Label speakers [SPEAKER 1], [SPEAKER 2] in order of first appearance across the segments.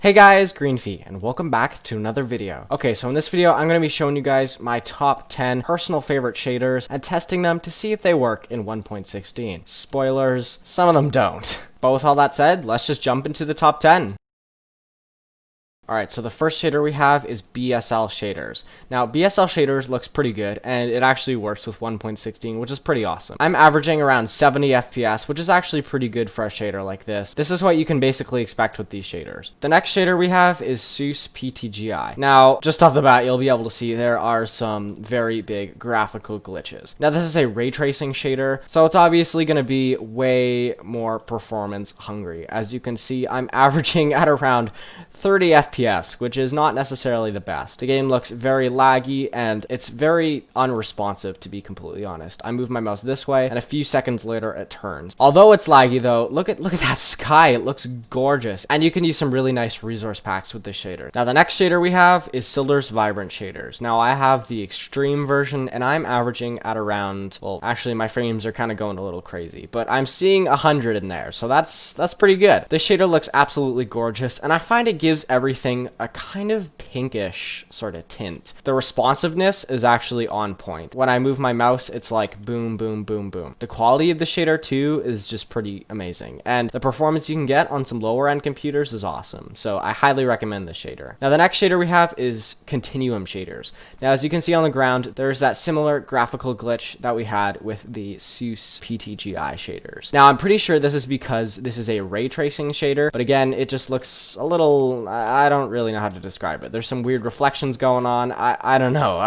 [SPEAKER 1] Hey guys, Greenfee, and welcome back to another video. Okay, so in this video, I'm going to be showing you guys my top 10 personal favorite shaders and testing them to see if they work in 1.16. Spoilers, some of them don't. But with all that said, let's just jump into the top 10. Alright, so the first shader we have is BSL shaders. Now, BSL shaders looks pretty good, and it actually works with 1.16, which is pretty awesome. I'm averaging around 70 FPS, which is actually pretty good for a shader like this. This is what you can basically expect with these shaders. The next shader we have is SUS PTGI. Now, just off the bat, you'll be able to see there are some very big graphical glitches. Now, this is a ray tracing shader, so it's obviously going to be way more performance hungry. As you can see, I'm averaging at around 30 FPS, which is not necessarily the best. The game looks very laggy and it's very unresponsive, to be completely honest. I move my mouse this way and a few seconds later it turns. Although it's laggy though, look at that sky, it looks gorgeous. And you can use some really nice resource packs with this shader. Now the next shader we have is Silder's Vibrant shaders. Now I have the extreme version and I'm averaging at around, well actually my frames are kind of going a little crazy, but I'm seeing 100 in there, so that's pretty good. This shader looks absolutely gorgeous and I find it gives everything a kind of pinkish sort of tint. The responsiveness is actually on point. When I move my mouse, it's like boom, boom, boom, boom. The quality of the shader too is just pretty amazing. And the performance you can get on some lower end computers is awesome. So I highly recommend this shader. Now the next shader we have is Continuum shaders. Now as you can see on the ground, there's that similar graphical glitch that we had with the SUS PTGI shaders. Now I'm pretty sure this is because this is a ray tracing shader, but again, it just looks a little, I don't really know how to describe it. There's some weird reflections going on. I don't know.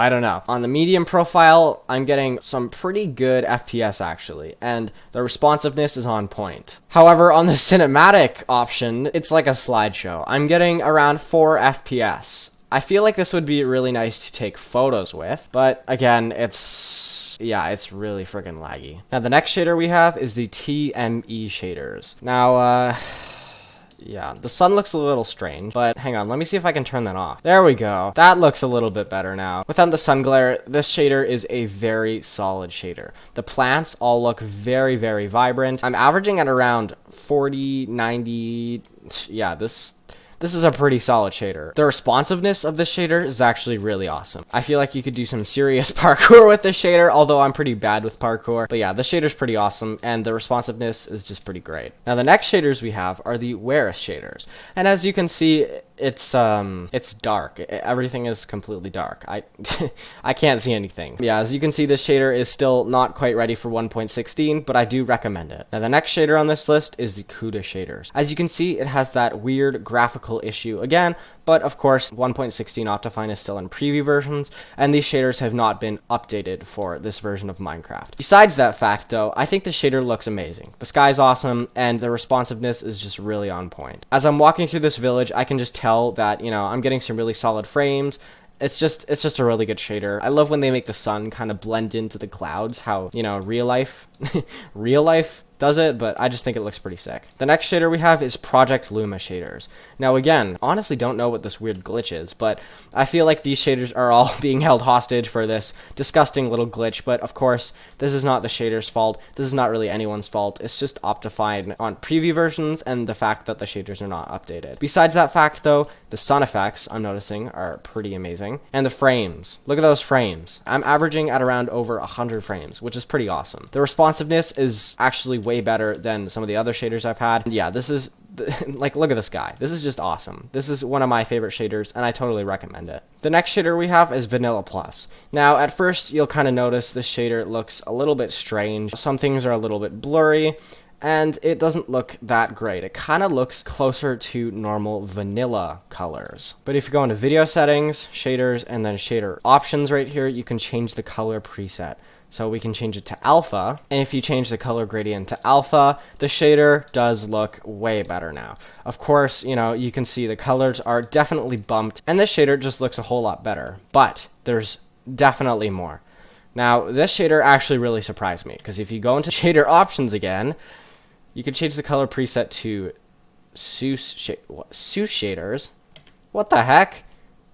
[SPEAKER 1] On the medium profile, I'm getting some pretty good FPS actually, and the responsiveness is on point. However, on the cinematic option, it's like a slideshow. I'm getting around 4 FPS. I feel like this would be really nice to take photos with, but again, it's really freaking laggy. Now the next shader we have is the TME shaders. Now, yeah, the sun looks a little strange, but hang on, let me see if I can turn that off. There we go. That looks a little bit better now. Without the sun glare, this shader is a very solid shader. The plants all look very, very vibrant. I'm averaging at around 40, 90, yeah, this is a pretty solid shader. The responsiveness of this shader is actually really awesome. I feel like you could do some serious parkour with this shader, although I'm pretty bad with parkour. But yeah, the shader's pretty awesome, and the responsiveness is just pretty great. Now the next shaders we have are the Weris shaders. And as you can see, it's dark. Everything is completely dark. I can't see anything. Yeah, as you can see, this shader is still not quite ready for 1.16, but I do recommend it. Now the next shader on this list is the CUDA shaders. As you can see, it has that weird graphical issue again, but of course 1.16 Optifine is still in preview versions, and these shaders have not been updated for this version of Minecraft. Besides that fact though, I think the shader looks amazing. The sky's awesome, and the responsiveness is just really on point. As I'm walking through this village, I can just tell that, you know, I'm getting some really solid frames. It's just a really good shader. I love when they make the sun kind of blend into the clouds, how, you know, real life does it, but I just think it looks pretty sick. The next shader we have is Project Luma shaders. Now again, honestly don't know what this weird glitch is, but I feel like these shaders are all being held hostage for this disgusting little glitch, but of course, this is not the shader's fault. This is not really anyone's fault. It's just Optifine on preview versions and the fact that the shaders are not updated. Besides that fact though, the sun effects I'm noticing are pretty amazing. And the frames. Look at those frames. I'm averaging at around over 100 frames, which is pretty awesome. The responsiveness is actually way better than some of the other shaders I've had. Yeah, this is like, look at this guy. This is just awesome. This is one of my favorite shaders, and I totally recommend it. The next shader we have is Vanilla Plus. Now, at first, you'll kind of notice this shader looks a little bit strange. Some things are a little bit blurry, and it doesn't look that great. It kind of looks closer to normal vanilla colors. But if you go into video settings, shaders, and then shader options right here, you can change the color preset. So we can change it to alpha, and if you change the color gradient to alpha, the shader does look way better now. Of course, you know, you can see the colors are definitely bumped, and this shader just looks a whole lot better, but there's definitely more. Now, this shader actually really surprised me, because if you go into shader options again, you can change the color preset to SUS shaders. What the heck?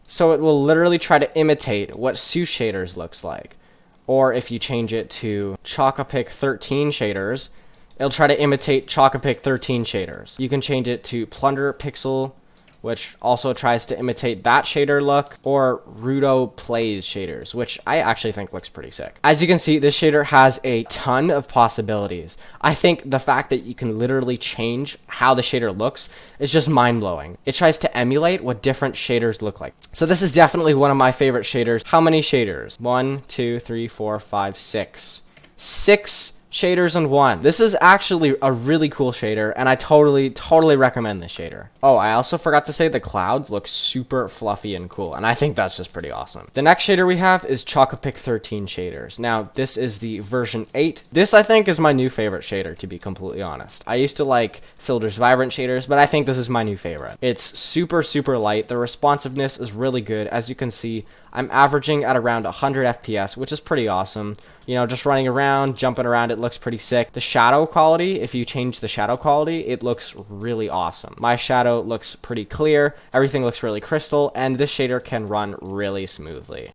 [SPEAKER 1] So it will literally try to imitate what SUS shaders looks like. Or if you change it to Chocopic 13 shaders, it'll try to imitate Chocopic 13 shaders. You can change it to Plunder Pixel which also tries to imitate that shader look, or Rudo Plays shaders, which I actually think looks pretty sick. As you can see, this shader has a ton of possibilities. I think the fact that you can literally change how the shader looks is just mind-blowing. It tries to emulate what different shaders look like. So this is definitely one of my favorite shaders. How many shaders? 1, 2, 3, 4, 5, 6. 6 shaders in one. This is actually a really cool shader, and I totally recommend this shader. Oh, I also forgot to say the clouds look super fluffy and cool, and I think that's just pretty awesome. The next shader we have is Chocopic 13 shaders. Now, this is the version 8. This, I think, is my new favorite shader, to be completely honest. I used to like Silder's Vibrant shaders, but I think this is my new favorite. It's super light. The responsiveness is really good. As you can see, I'm averaging at around 100 FPS, which is pretty awesome. You know, just running around, jumping around, it looks pretty sick. The shadow quality, if you change the shadow quality, it looks really awesome. My shadow looks pretty clear, everything looks really crystal, and this shader can run really smoothly.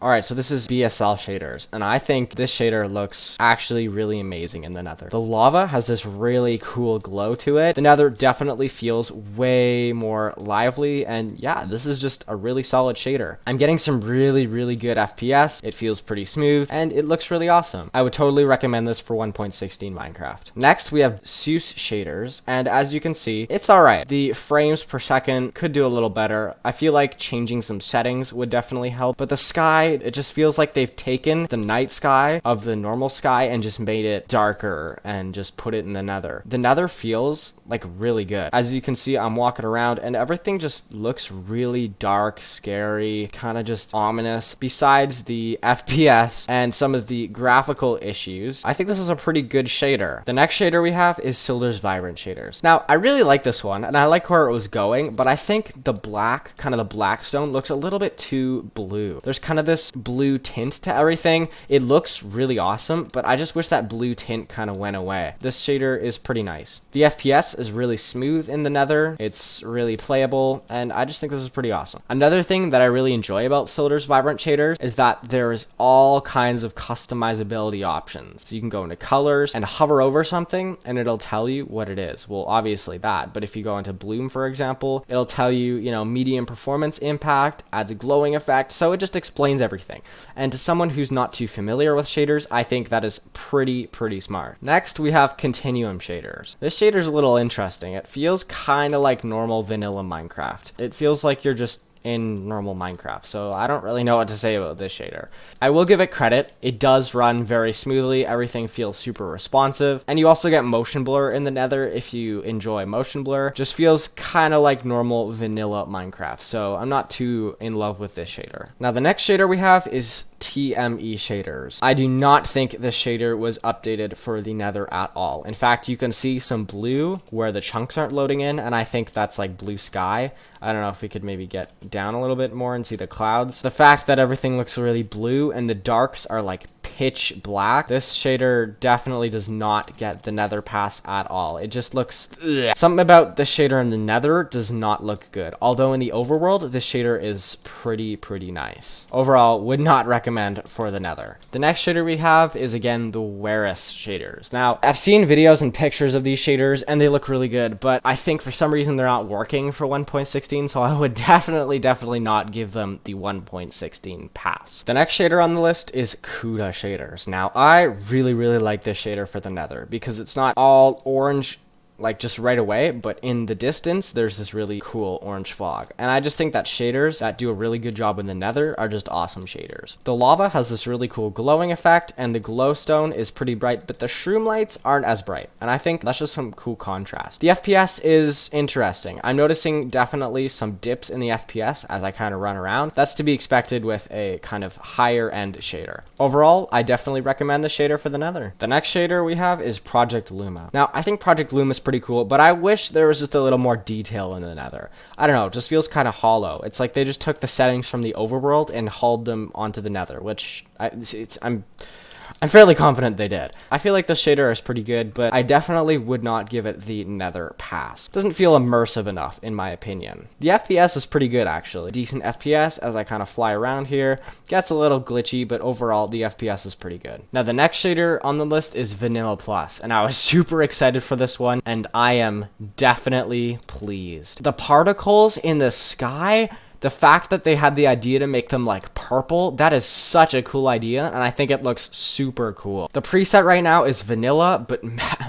[SPEAKER 1] Alright, so this is BSL shaders, and I think this shader looks actually really amazing in the Nether. The lava has this really cool glow to it. The Nether definitely feels way more lively, and yeah, this is just a really solid shader. I'm getting some really good FPS. It feels pretty smooth, and it looks really awesome. I would totally recommend this for 1.16 Minecraft. Next, we have Zeus shaders, and as you can see, it's alright. The frames per second could do a little better. I feel like changing some settings would definitely help, but the sky, it just feels like they've taken the night sky of the normal sky and just made it darker and just put it in the Nether. The Nether feels like really good. As you can see, I'm walking around and everything just looks really dark, scary, kind of just ominous. Besides the FPS and some of the graphical issues, I think this is a pretty good shader. The next shader we have is Silder's Vibrant shaders. Now, I really like this one and I like where it was going, but I think the black, kind of the black stone, looks a little bit too blue. There's kind of this blue tint to everything. It looks really awesome, but I just wish that blue tint kind of went away. This shader is pretty nice. The FPS is really smooth in the Nether. It's really playable, and I just think this is pretty awesome. Another thing that I really enjoy about Silder's Vibrant shaders is that there's all kinds of customizability options. So you can go into colors and hover over something, and it'll tell you what it is. Well, obviously that, but if you go into Bloom, for example, it'll tell you, you know, medium performance impact, adds a glowing effect, so it just explains everything. And to someone who's not too familiar with shaders, I think that is pretty smart. Next, we have Continuum shaders. This shader is a little interesting. It feels kind of like normal vanilla Minecraft. It feels like you're just in normal Minecraft, so I don't really know what to say about this shader. I will give it credit. It does run very smoothly. Everything feels super responsive, and you also get motion blur in the Nether if you enjoy motion blur. Just feels kind of like normal vanilla Minecraft, so I'm not too in love with this shader. Now, the next shader we have is TME shaders. I do not think this shader was updated for the Nether at all. In fact, you can see some blue where the chunks aren't loading in, and I think that's like blue sky. I don't know if we could maybe get down a little bit more and see the clouds. The fact that everything looks really blue and the darks are like pitch black, this shader definitely does not get the Nether pass at all. It just looks ugh. Something about the shader in the Nether does not look good. Although in the overworld, this shader is pretty nice. Overall, would not recommend for the Nether. The next shader we have is again the Werris shaders. Now, I've seen videos and pictures of these shaders and they look really good, but I think for some reason they're not working for 1.16, so I would definitely not give them the 1.16 pass. The next shader on the list is Kuda shaders. Now, I really like this shader for the Nether because it's not all orange like just right away, but in the distance there's this really cool orange fog, and I just think that shaders that do a really good job in the Nether are just awesome shaders. The lava has this really cool glowing effect, and the glowstone is pretty bright, but the shroom lights aren't as bright, and I think that's just some cool contrast. The FPS is interesting. I'm noticing definitely some dips in the FPS as I kind of run around. That's to be expected with a kind of higher end shader. Overall, I definitely recommend the shader for the Nether. The next shader we have is Project Luma. Now, I think Project Luma is pretty cool, but I wish there was just a little more detail in the Nether. I don't know, it just feels kind of hollow. It's like they just took the settings from the overworld and hauled them onto the Nether, which I'm fairly confident they did. I feel like this shader is pretty good, but I definitely would not give it the Nether pass. Doesn't feel immersive enough, in my opinion. The FPS is pretty good, actually. Decent FPS as I kind of fly around here. Gets a little glitchy, but overall, the FPS is pretty good. Now, the next shader on the list is Vanilla Plus, and I was super excited for this one, and I am definitely pleased. The particles in the sky, the fact that they had the idea to make them like purple, that is such a cool idea, and I think it looks super cool. The preset right now is vanilla, but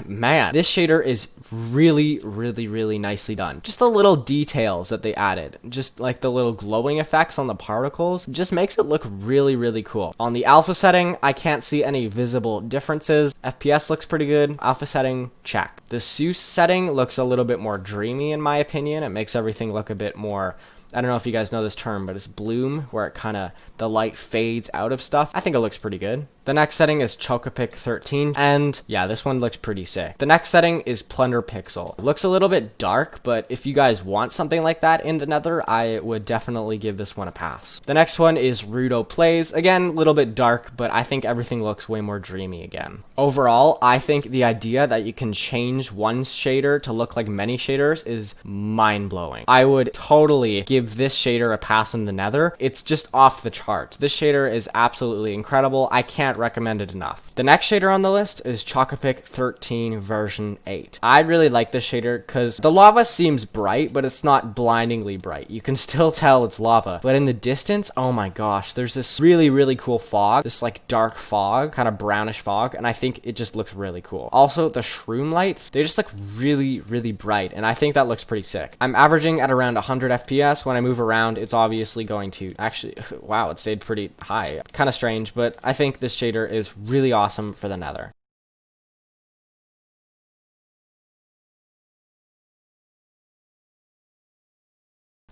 [SPEAKER 1] man, this shader is really nicely done. Just the little details that they added, just like the little glowing effects on the particles, just makes it look really cool. On the alpha setting, I can't see any visible differences. FPS looks pretty good. Alpha setting, check. The Seuss setting looks a little bit more dreamy in my opinion. It makes everything look a bit more, I don't know if you guys know this term, but it's bloom, where it kind of, the light fades out of stuff. I think it looks pretty good. The next setting is Chocopic 13, and yeah, this one looks pretty sick. The next setting is Plunder Pixel. It looks a little bit dark, but if you guys want something like that in the Nether, I would definitely give this one a pass. The next one is Rudo Plays. Again, a little bit dark, but I think everything looks way more dreamy again. Overall, I think the idea that you can change one shader to look like many shaders is mind-blowing. I would totally give this shader a pass in the Nether. It's just off the charts. This shader is absolutely incredible. I can't recommend it enough. The next shader on the list is Chocopic 13 version 8. I really like this shader because the lava seems bright, but it's not blindingly bright. You can still tell it's lava, but in the distance, oh my gosh, there's this really cool fog, this like dark fog, kind of brownish fog, and I think it just looks really cool. Also, the shroom lights, they just look really bright, and I think that looks pretty sick. I'm averaging at around 100 FPS. When I move around, it's obviously going to actually, wow, it stayed pretty high. Kind of strange, but I think this shader is really awesome for the Nether.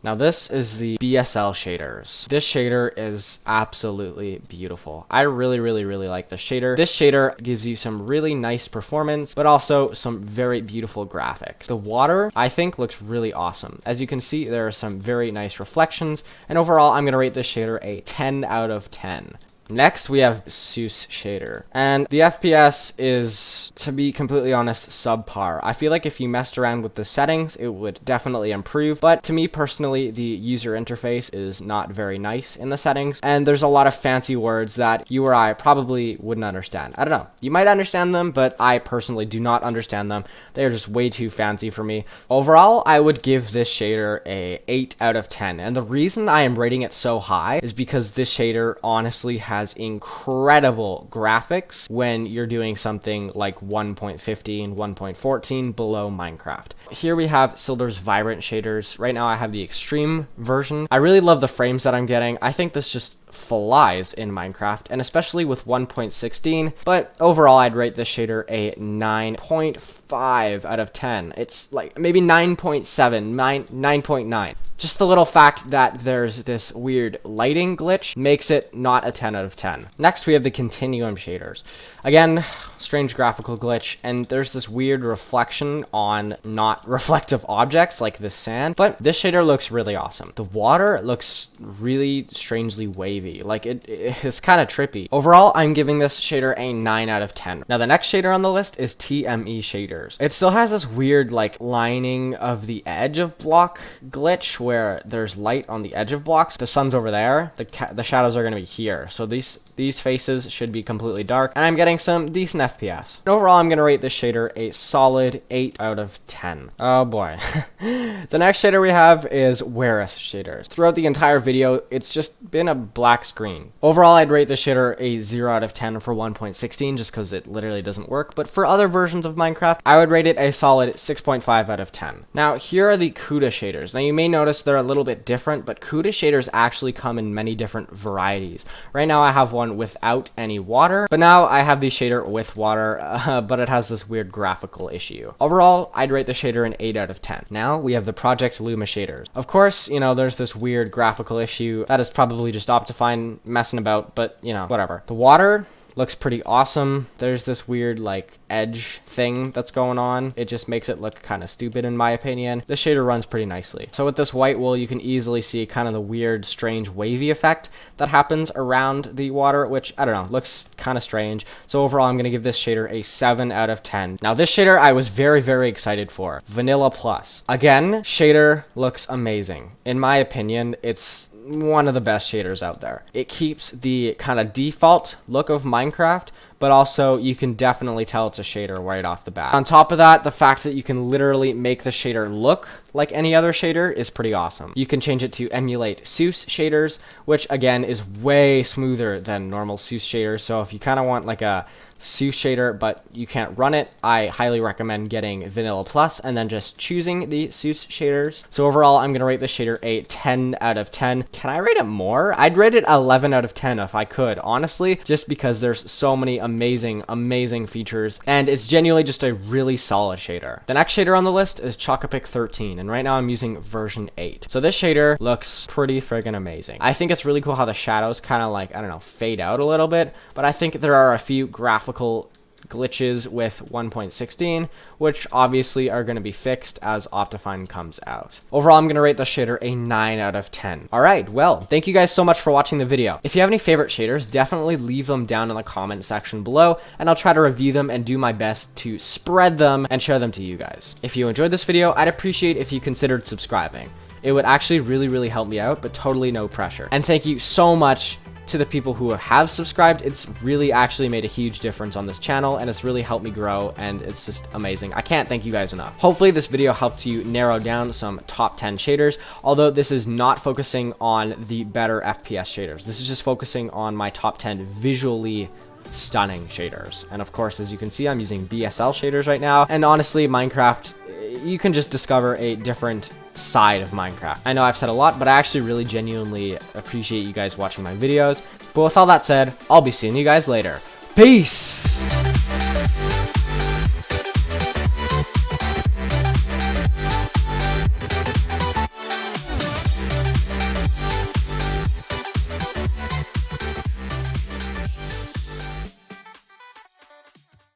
[SPEAKER 1] Now this is the BSL shaders. This shader is absolutely beautiful. I really like this shader. This shader gives you some really nice performance, but also some very beautiful graphics. The water, I think, looks really awesome. As you can see, there are some very nice reflections, and overall, I'm gonna rate this shader a 10 out of 10. Next, we have Seuss shader, and the FPS is, to be completely honest, subpar. I feel like if you messed around with the settings, it would definitely improve, but to me personally, the user interface is not very nice in the settings, and there's a lot of fancy words that you or I probably wouldn't understand. I don't know. You might understand them, but I personally do not understand them. They're just way too fancy for me. Overall, I would give this shader a 8 out of 10, and the reason I am rating it so high is because this shader honestly has incredible graphics when you're doing something like 1.15, 1.14 below Minecraft. Here we have Silder's Vibrant shaders. Right now I have the extreme version. I really love the frames that I'm getting. I think this just flies in Minecraft, and especially with 1.16, but overall I'd rate this shader a 9.5 out of 10. It's like maybe 9.7, 9.9. Just the little fact that there's this weird lighting glitch makes it not a 10 out of 10. Next, we have the Continuum shaders. Again, strange graphical glitch, and there's this weird reflection on not reflective objects like this sand, but this shader looks really awesome. The water looks really strangely wavy, like it's kind of trippy. Overall, I'm giving this shader a 9 out of 10. Now, the next shader on the list is TME shaders. It still has this weird like lining of the edge of block glitch where there's light on the edge of blocks. The sun's over there, the shadows are going to be here, so these faces should be completely dark, and I'm getting some decent FPS. Overall, I'm going to rate this shader a solid 8 out of 10. Oh boy. The next shader we have is Wereth shaders. Throughout the entire video, it's just been a black screen. Overall, I'd rate this shader a 0 out of 10 for 1.16 just because it literally doesn't work, but for other versions of Minecraft, I would rate it a solid 6.5 out of 10. Now, here are the Kuda shaders. Now, you may notice they're a little bit different, but Kuda shaders actually come in many different varieties. Right now, I have one without any water, but now I have the shader with water, but it has this weird graphical issue. Overall, I'd rate the shader an 8 out of 10. Now, we have the Project Luma shaders. Of course, you know, there's this weird graphical issue that is probably just Optifine messing about, but, you know, whatever. The water, looks pretty awesome. There's this weird like edge thing that's going on. It just makes it look kind of stupid in my opinion. This shader runs pretty nicely. So with this white wool, you can easily see kind of the weird, strange wavy effect that happens around the water, which I don't know, looks kind of strange. So overall, I'm going to give this shader a 7 out of 10. Now this shader I was very, very excited for. Vanilla Plus. Again, shader looks amazing. In my opinion, it's one of the best shaders out there. It keeps the kind of default look of Minecraft, but also you can definitely tell it's a shader right off the bat. On top of that, the fact that you can literally make the shader look like any other shader is pretty awesome. You can change it to emulate Seuss shaders, which again is way smoother than normal Seuss shaders. So if you kind of want like a Seuss shader, but you can't run it, I highly recommend getting Vanilla Plus and then just choosing the Seuss shaders. So overall, I'm going to rate this shader a 10 out of 10. Can I rate it more? I'd rate it 11 out of 10 if I could, honestly, just because there's so many amazing features, and it's genuinely just a really solid shader. The next shader on the list is Chocopic 13, and right now I'm using version 8. So this shader looks pretty friggin' amazing. I think it's really cool how the shadows kind of like, I don't know, fade out a little bit, but I think there are a few graphical glitches with 1.16, which obviously are going to be fixed as Optifine comes out. Overall, I'm going to rate the shader a 9 out of 10. Alright, well, thank you guys so much for watching the video. If you have any favorite shaders, definitely leave them down in the comment section below, and I'll try to review them and do my best to spread them and share them to you guys. If you enjoyed this video, I'd appreciate if you considered subscribing. It would actually really help me out, but totally no pressure. And thank you so much to the people who have subscribed. It's really actually made a huge difference on this channel, and it's really helped me grow, and it's just amazing. I can't thank you guys enough. Hopefully this video helped you narrow down some top 10 shaders, although this is not focusing on the better FPS shaders. This is just focusing on my top 10 visually stunning shaders. And of course, as you can see, I'm using BSL shaders right now, and honestly, Minecraft, you can just discover a different side of Minecraft. I know I've said a lot, but I actually really genuinely appreciate you guys watching my videos. But with all that said, I'll be seeing you guys later. Peace!